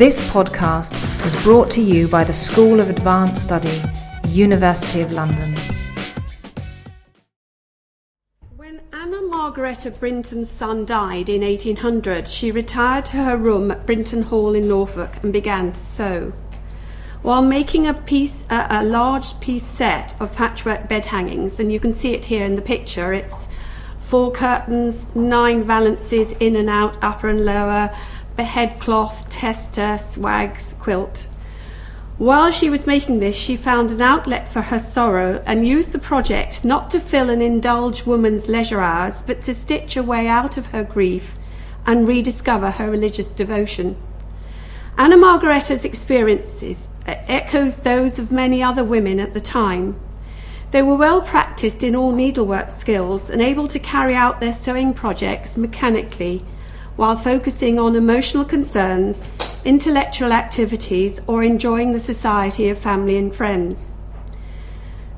This podcast is brought to you by the School of Advanced Study, University of London. When Anna Margaretta Brinton's son died in 1800, she retired to her room at Brinton Hall in Norfolk and began to sew. While making a large piece set of patchwork bed hangings, and you can see it here in the picture, it's 4 curtains, 9 valances in and out, upper and lower, beheadcloth, tester, swags, quilt. While she was making this, she found an outlet for her sorrow and used the project not to fill and indulge woman's leisure hours, but to stitch a way out of her grief and rediscover her religious devotion. Anna Margaretta's experiences echoes those of many other women at the time. They were well practiced in all needlework skills and able to carry out their sewing projects mechanically while focusing on emotional concerns, intellectual activities, or enjoying the society of family and friends.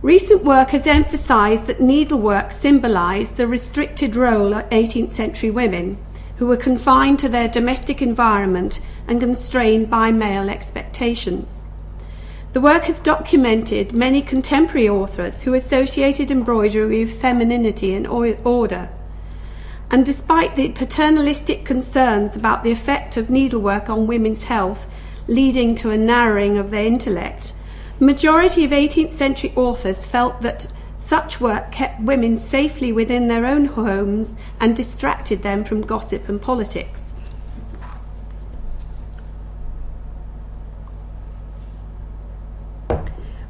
Recent work has emphasised that needlework symbolised the restricted role of 18th century women, who were confined to their domestic environment and constrained by male expectations. The work has documented many contemporary authors who associated embroidery with femininity and order. And despite the paternalistic concerns about the effect of needlework on women's health, leading to a narrowing of their intellect, the majority of 18th century authors felt that such work kept women safely within their own homes and distracted them from gossip and politics.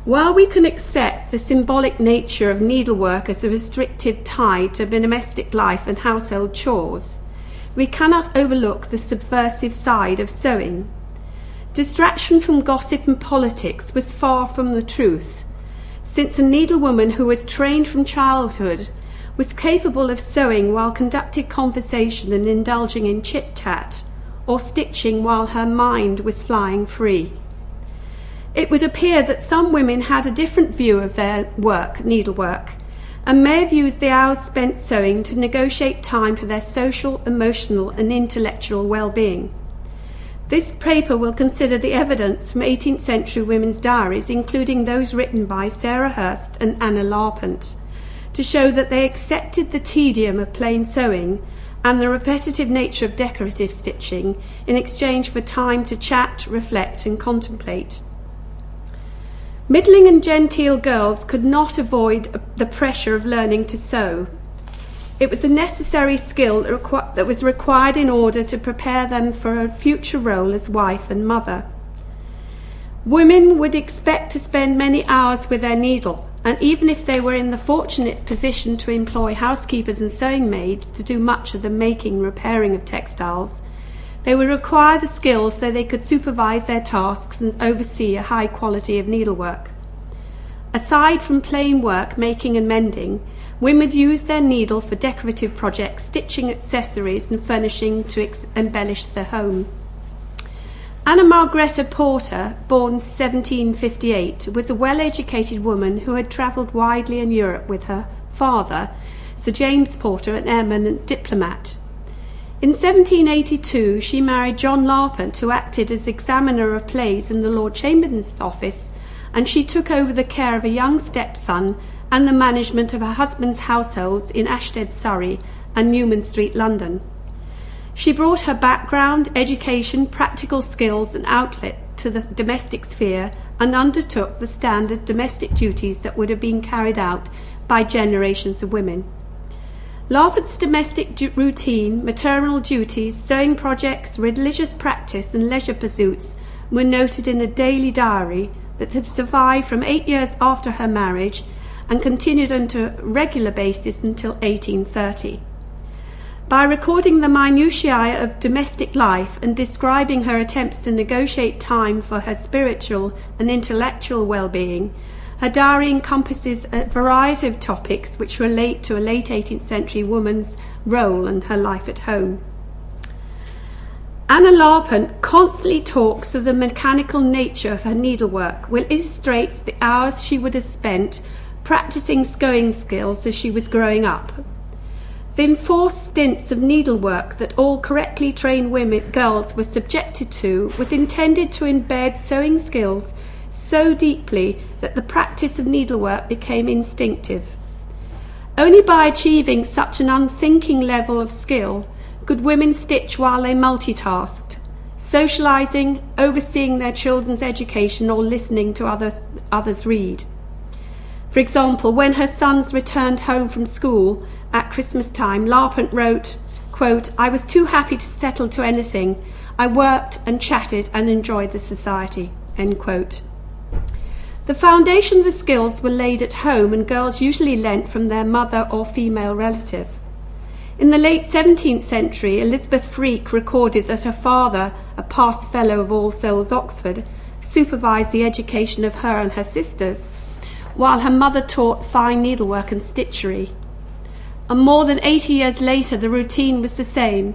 While we can accept the symbolic nature of needlework as a restrictive tie to domestic life and household chores, we cannot overlook the subversive side of sewing. Distraction from gossip and politics was far from the truth, since a needlewoman who was trained from childhood was capable of sewing while conducting conversation and indulging in chit-chat, or stitching while her mind was flying free. It would appear that some women had a different view of their work, needlework, and may have used the hours spent sewing to negotiate time for their social, emotional, and intellectual well-being. This paper will consider the evidence from 18th century women's diaries, including those written by Sarah Hurst and Anna Larpent, to show that they accepted the tedium of plain sewing and the repetitive nature of decorative stitching in exchange for time to chat, reflect, and contemplate. Middling and genteel girls could not avoid the pressure of learning to sew. It was a necessary skill that was required in order to prepare them for a future role as wife and mother. Women would expect to spend many hours with their needle, and even if they were in the fortunate position to employ housekeepers and sewing maids to do much of the making and repairing of textiles, they would require the skills so they could supervise their tasks and oversee a high quality of needlework. Aside from plain work, making and mending, women used their needle for decorative projects, stitching accessories and furnishing to embellish their home. Anna Margaretta Porter, born 1758, was a well-educated woman who had travelled widely in Europe with her father, Sir James Porter, an eminent diplomat. In 1782, she married John Larpent, who acted as examiner of plays in the Lord Chamberlain's office, and she took over the care of a young stepson and the management of her husband's households in Ashstead, Surrey, and Newman Street, London. She brought her background, education, practical skills and outlet to the domestic sphere and undertook the standard domestic duties that would have been carried out by generations of women. Larpent's domestic routine, maternal duties, sewing projects, religious practice and leisure pursuits were noted in a daily diary that have survived from 8 years after her marriage and continued on a regular basis until 1830. By recording the minutiae of domestic life and describing her attempts to negotiate time for her spiritual and intellectual well-being, her diary encompasses a variety of topics which relate to a late 18th century woman's role and her life at home. Anna Larpent constantly talks of the mechanical nature of her needlework, which illustrates the hours she would have spent practicing sewing skills as she was growing up. The enforced stints of needlework that all correctly trained girls were subjected to was intended to embed sewing skills so deeply that the practice of needlework became instinctive. Only by achieving such an unthinking level of skill could women stitch while they multitasked, socialising, overseeing their children's education, or listening to others read. For example, when her sons returned home from school at Christmas time, Larpent wrote, quote, "I was too happy to settle to anything. I worked and chatted and enjoyed the society," end quote. The foundation of the skills were laid at home, and girls usually learnt from their mother or female relative. In the late 17th century, Elizabeth Freake recorded that her father, a past fellow of All Souls, Oxford, supervised the education of her and her sisters, while her mother taught fine needlework and stitchery. And more than 80 years later, the routine was the same.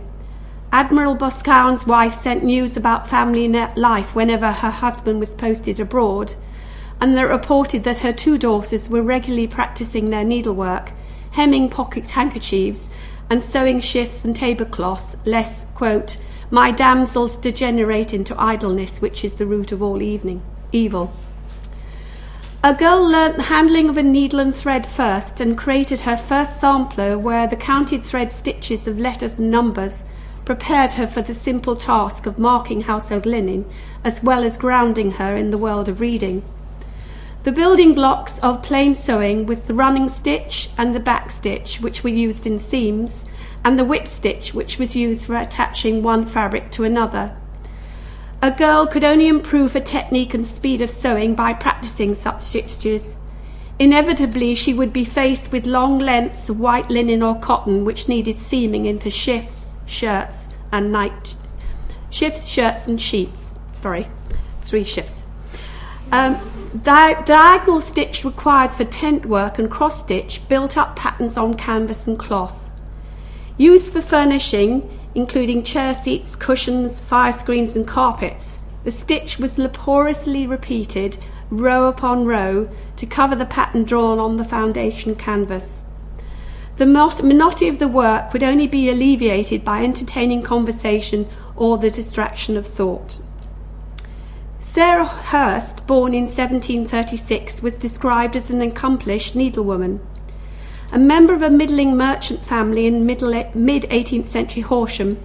Admiral Boscawen's wife sent news about family life whenever her husband was posted abroad, and it reported that her 2 daughters were regularly practicing their needlework, hemming pocket handkerchiefs and sewing shifts and tablecloths, lest, quote, "my damsels degenerate into idleness, which is the root of all evil." A girl learnt the handling of a needle and thread first and created her first sampler where the counted thread stitches of letters and numbers prepared her for the simple task of marking household linen, as well as grounding her in the world of reading. The building blocks of plain sewing was the running stitch and the back stitch, which were used in seams, and the whip stitch, which was used for attaching one fabric to another. A girl could only improve her technique and speed of sewing by practicing such stitches. Inevitably, she would be faced with long lengths of white linen or cotton, which needed seaming into shifts, shirts, and sheets. 3 shifts. Diagonal stitch required for tent work and cross stitch built up patterns on canvas and cloth. Used for furnishing, including chair seats, cushions, fire screens and carpets, the stitch was laboriously repeated row upon row to cover the pattern drawn on the foundation canvas. The monotony of the work would only be alleviated by entertaining conversation or the distraction of thought. Sarah Hurst, born in 1736, was described as an accomplished needlewoman. A member of a middling merchant family in mid-18th century Horsham,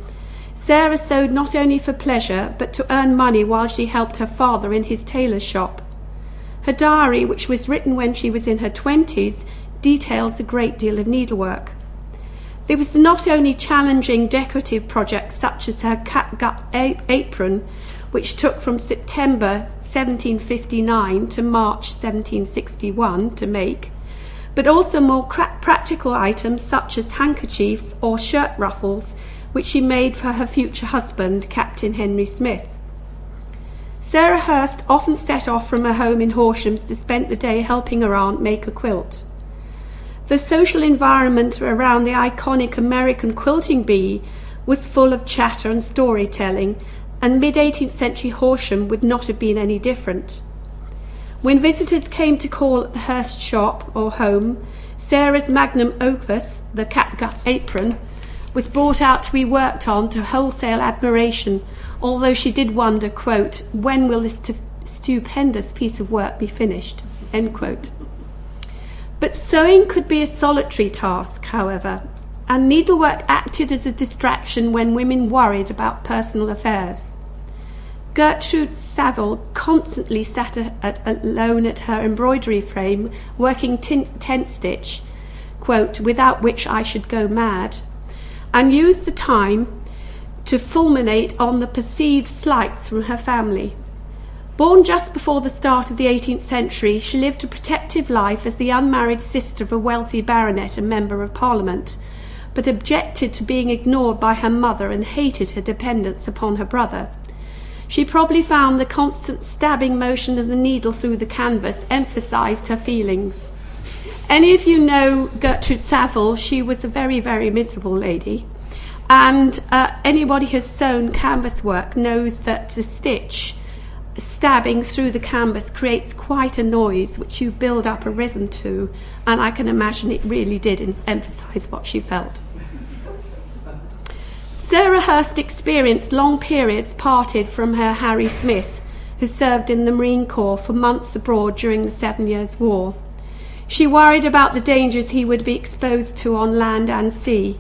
Sarah sewed not only for pleasure but to earn money while she helped her father in his tailor's shop. Her diary, which was written when she was in her 20s, details a great deal of needlework. There was not only challenging decorative projects such as her catgut apron, which took from September 1759 to March 1761 to make, but also more practical items such as handkerchiefs or shirt ruffles, which she made for her future husband, Captain Henry Smith. Sarah Hurst often set off from her home in Horsham to spend the day helping her aunt make a quilt. The social environment around the iconic American quilting bee was full of chatter and storytelling, and mid-18th century Horsham would not have been any different. When visitors came to call at the Hurst shop or home, Sarah's magnum opus, the catgut apron, was brought out to be worked on to wholesale admiration, although she did wonder, quote, "when will this stupendous piece of work be finished?" End quote. But sewing could be a solitary task, however, and needlework acted as a distraction when women worried about personal affairs. Gertrude Saville constantly sat alone at her embroidery frame, working tent stitch, quote, "without which I should go mad," and used the time to fulminate on the perceived slights from her family. Born just before the start of the 18th century, she lived a protective life as the unmarried sister of a wealthy baronet and member of Parliament, but objected to being ignored by her mother and hated her dependence upon her brother. She probably found the constant stabbing motion of the needle through the canvas emphasised her feelings. Any of you know Gertrude Saville? She was a very, very miserable lady. And anybody who's sewn canvas work knows that the stitch stabbing through the canvas creates quite a noise which you build up a rhythm to, and I can imagine it really did emphasise what she felt. Sarah Hurst experienced long periods parted from her Harry Smith, who served in the Marine Corps for months abroad during the 7 Years' War. She worried about the dangers he would be exposed to on land and sea.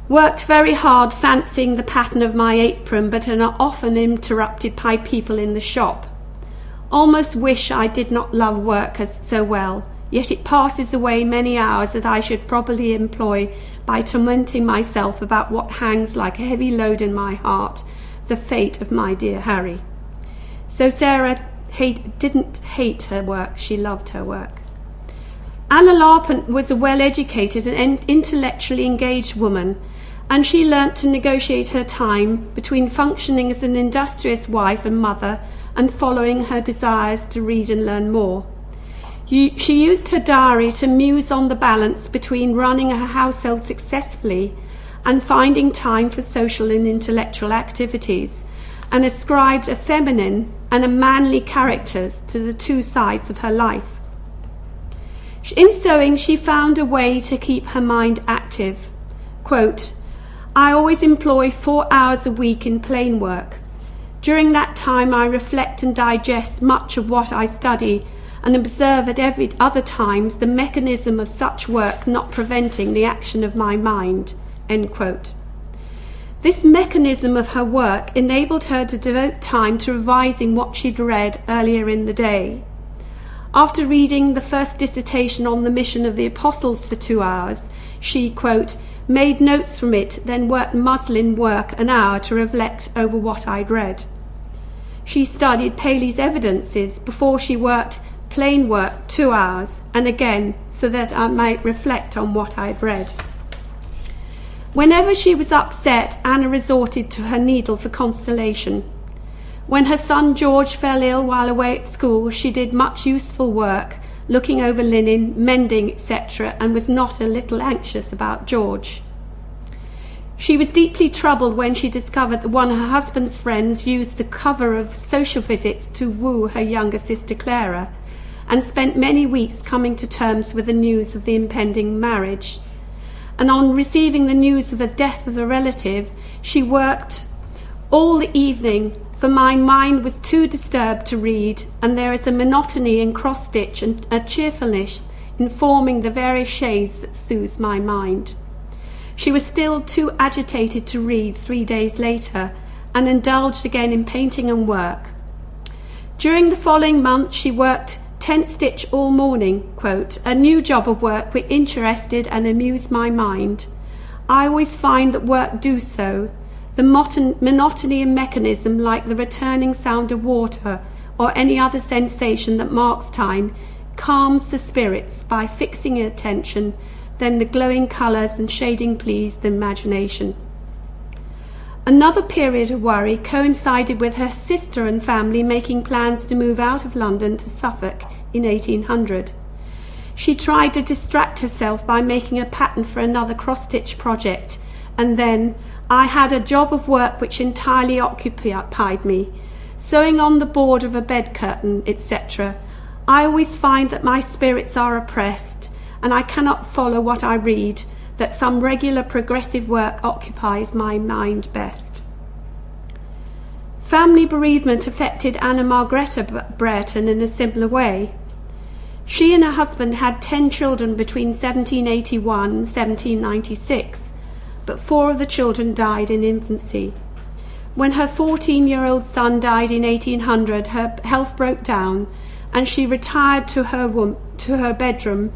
Worked very hard fancying the pattern of my apron, but are often interrupted by people in the shop. Almost wish I did not love work so well, yet it passes away many hours that I should probably employ by tormenting myself about what hangs like a heavy load in my heart, the fate of my dear Harry. So Sarah didn't hate her work, she loved her work. Anna Larpent was a well-educated and intellectually engaged woman, and she learnt to negotiate her time between functioning as an industrious wife and mother and following her desires to read and learn more. She used her diary to muse on the balance between running her household successfully and finding time for social and intellectual activities, and ascribed a feminine and a manly characters to the two sides of her life. In sewing, she found a way to keep her mind active. Quote, "I always employ 4 hours a week in plain work. During that time I reflect and digest much of what I study and observe at every other times the mechanism of such work not preventing the action of my mind." End quote. This mechanism of her work enabled her to devote time to revising what she'd read earlier in the day. After reading the first dissertation on the mission of the Apostles for 2 hours, she, quote, "made notes from it, then worked muslin work an hour to reflect over what I'd read." She studied Paley's evidences before she worked plain work 2 hours, and again so that I might reflect on what I'd read. Whenever she was upset, Anna resorted to her needle for consolation. When her son George fell ill while away at school, she did much useful work, looking over linen, mending, etc., and was not a little anxious about George. She was deeply troubled when she discovered that one of her husband's friends used the cover of social visits to woo her younger sister Clara, and spent many weeks coming to terms with the news of the impending marriage. And on receiving the news of the death of a relative, she worked all the evening, for my mind was too disturbed to read, and there is a monotony in cross-stitch and a cheerfulness in forming the various shades that soothes my mind. She was still too agitated to read 3 days later, and indulged again in painting and work. During the following month she worked tent stitch all morning, quote, "a new job of work which interested and amused my mind. I always find that work do so. The monotony and mechanism, like the returning sound of water or any other sensation that marks time, calms the spirits by fixing attention, then the glowing colours and shading please the imagination." Another period of worry coincided with her sister and family making plans to move out of London to Suffolk in 1800. She tried to distract herself by making a pattern for another cross-stitch project, and then I had a job of work which entirely occupied me, sewing on the board of a bed curtain, etc. I always find that my spirits are oppressed, and I cannot follow what I read, that some regular progressive work occupies my mind best. Family bereavement affected Anna Margareta Brereton in a similar way. She and her husband had 10 children between 1781 and 1796, but 4 of the children died in infancy. When her 14-year-old son died in 1800, her health broke down, and she retired to her bedroom,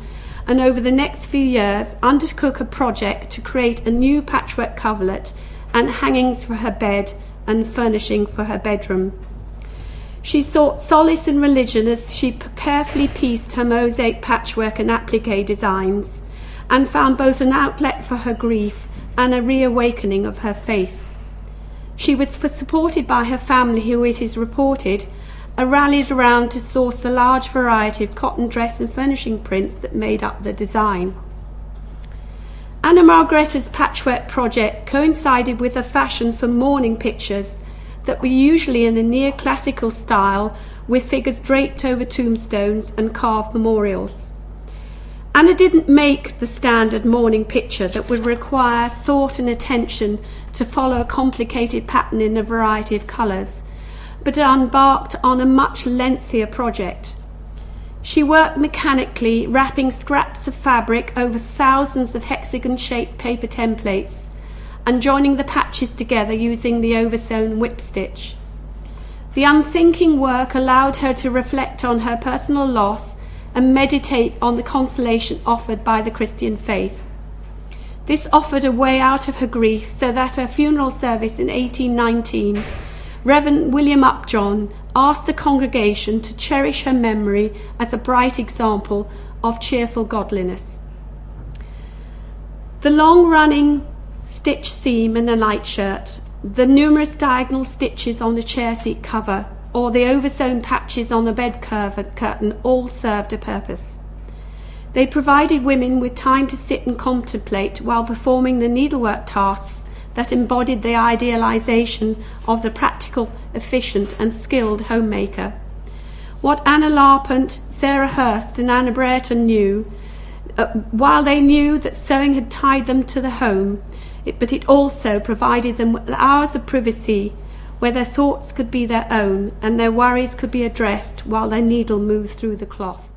and over the next few years undertook a project to create a new patchwork coverlet and hangings for her bed and furnishing for her bedroom. She sought solace in religion as she carefully pieced her mosaic patchwork and applique designs, and found both an outlet for her grief and a reawakening of her faith. She was supported by her family, who, it is reported, rallied around to source the large variety of cotton dress and furnishing prints that made up the design. Anna Margareta's patchwork project coincided with a fashion for mourning pictures that were usually in a neoclassical style, with figures draped over tombstones and carved memorials. Anna didn't make the standard morning picture that would require thought and attention to follow a complicated pattern in a variety of colours, but embarked on a much lengthier project. She worked mechanically, wrapping scraps of fabric over thousands of hexagon-shaped paper templates and joining the patches together using the oversewn whip stitch. The unthinking work allowed her to reflect on her personal loss and meditate on the consolation offered by the Christian faith. This offered a way out of her grief, so that at her funeral service in 1819, Reverend William Upjohn asked the congregation to cherish her memory as a bright example of cheerful godliness. The long-running stitch seam in a nightshirt, the numerous diagonal stitches on the chair seat cover, or the oversewn patches on the bed curtain all served a purpose. They provided women with time to sit and contemplate while performing the needlework tasks that embodied the idealization of the practical, efficient and skilled homemaker. What Anna Larpent, Sarah Hurst and Anna Brereton knew, while they knew that sewing had tied them to the home, but it also provided them with hours of privacy where their thoughts could be their own and their worries could be addressed while their needle moved through the cloth.